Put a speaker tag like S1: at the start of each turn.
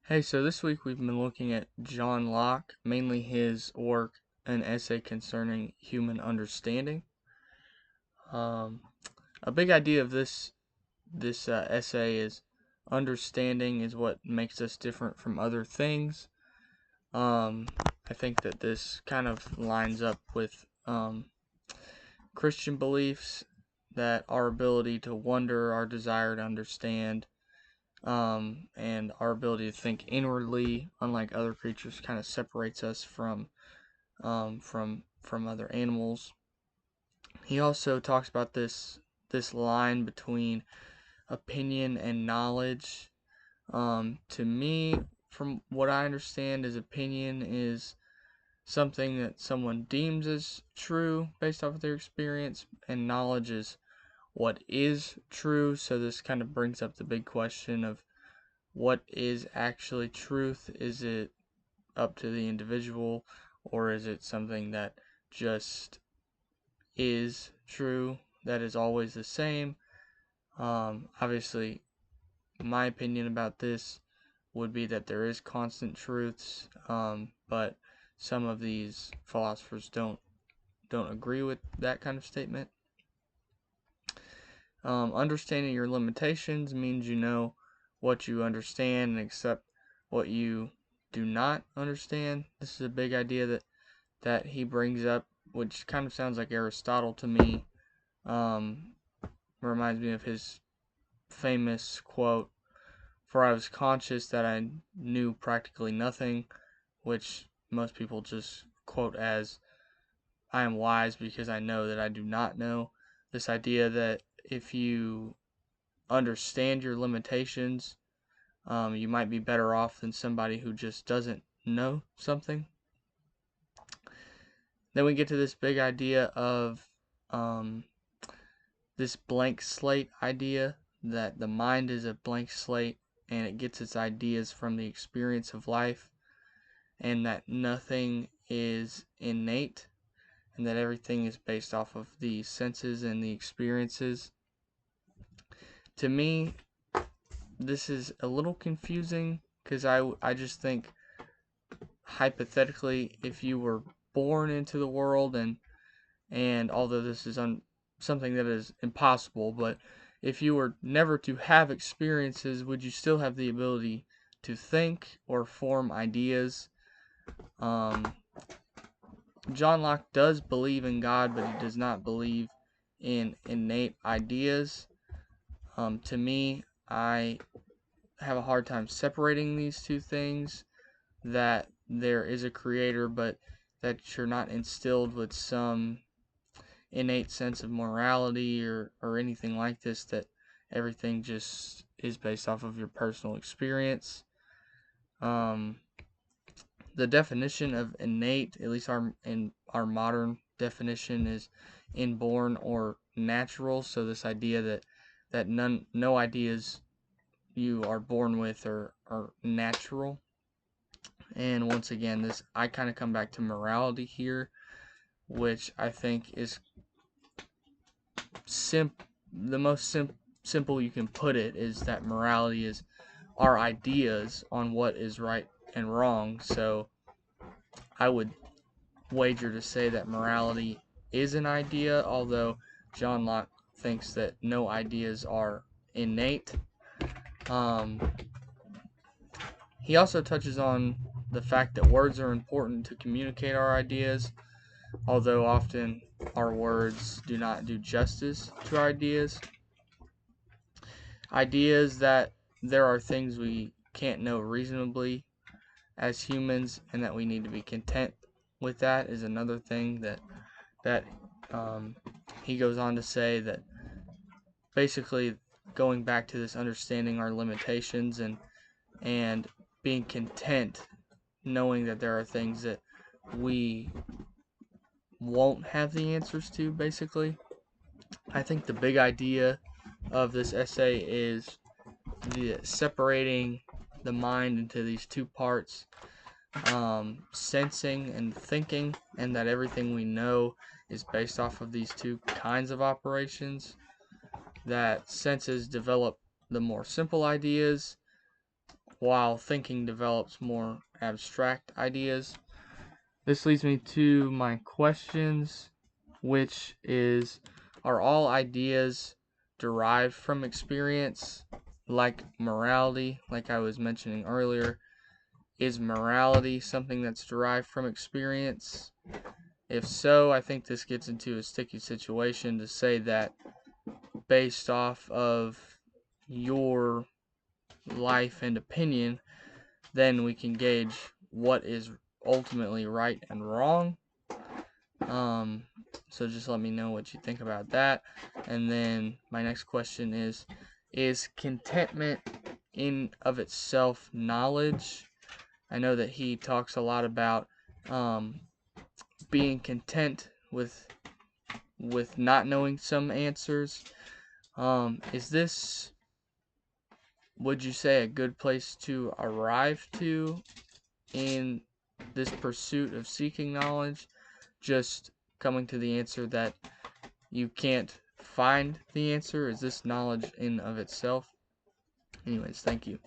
S1: Hey, so this week we've been looking at John Locke, mainly his work, An Essay Concerning Human Understanding. Um, a big idea of this essay is understanding is what makes us different from other things. I think that this kind of lines up with Christian beliefs that our ability to wonder, our desire to understand, and our ability to think inwardly, unlike other creatures, kind of separates us from other animals. He also talks about this line between opinion and knowledge. To me, from what I understand, is opinion is something that someone deems as true based off of their experience, and knowledge is what is true. So this kind of brings up the big question of what is actually truth. Is it up to the individual, or is it something that just is true, that is always the same? Obviously, my opinion about this would be that there is constant truths, but some of these philosophers don't agree with that kind of statement. Understanding your limitations means you know what you understand and accept what you do not understand. This is a big idea that he brings up, which kind of sounds like Aristotle to me. Um, Reminds me of his famous quote, "For I was conscious that I knew practically nothing," which most people just quote as, "I am wise because I know that I do not know." This idea that if you understand your limitations, you might be better off than somebody who just doesn't know something. Then we get to this big idea of this blank slate idea, that the mind is a blank slate and it gets its ideas from the experience of life, and that nothing is innate, and that everything is based off of the senses and the experiences. To me, this is a little confusing because I just think, hypothetically, if you were born into the world, and although this is something that is impossible, but if you were never to have experiences, would you still have the ability to think or form ideas? Um, John Locke does believe in God, but he does not believe in innate ideas. To me, I have a hard time separating these two things, that there is a creator, but that you're not instilled with some innate sense of morality or anything like this, that everything just is based off of your personal experience. Um, the definition of innate, at least in our modern definition, is inborn or natural. So this idea that no ideas you are born with are natural. And once again, this I kind of come back to morality here, which I think is the most simple you can put it, is that morality is our ideas on what is right and wrong. So I would wager to say that morality is an idea, although John Locke thinks that no ideas are innate. Um, he also touches on the fact that words are important to communicate our ideas, although often our words do not do justice to our ideas. Ideas that there are things we can't know reasonably as humans, and that we need to be content with that, is another thing that he goes on to say, that basically, going back to this understanding our limitations and being content, knowing that there are things that we won't have the answers to. Basically, I think the big idea of this essay is the separating the mind into these two parts, sensing and thinking, and that everything we know is based off of these two kinds of operations. That senses develop the more simple ideas, while thinking develops more abstract ideas. This leads me to my questions, which is, are all ideas derived from experience, like morality, like I was mentioning earlier? Is morality something that's derived from experience? If so, I think this gets into a sticky situation to say that based off of your life and opinion, then we can gauge what is ultimately right and wrong. So just let me know what you think about that. And then my next question is contentment in of itself knowledge? I know that he talks a lot about being content with not knowing some answers. Is this, would you say, a good place to arrive to in this pursuit of seeking knowledge? Just coming to the answer that you can't find the answer? Is this knowledge in of itself? Anyways, thank you.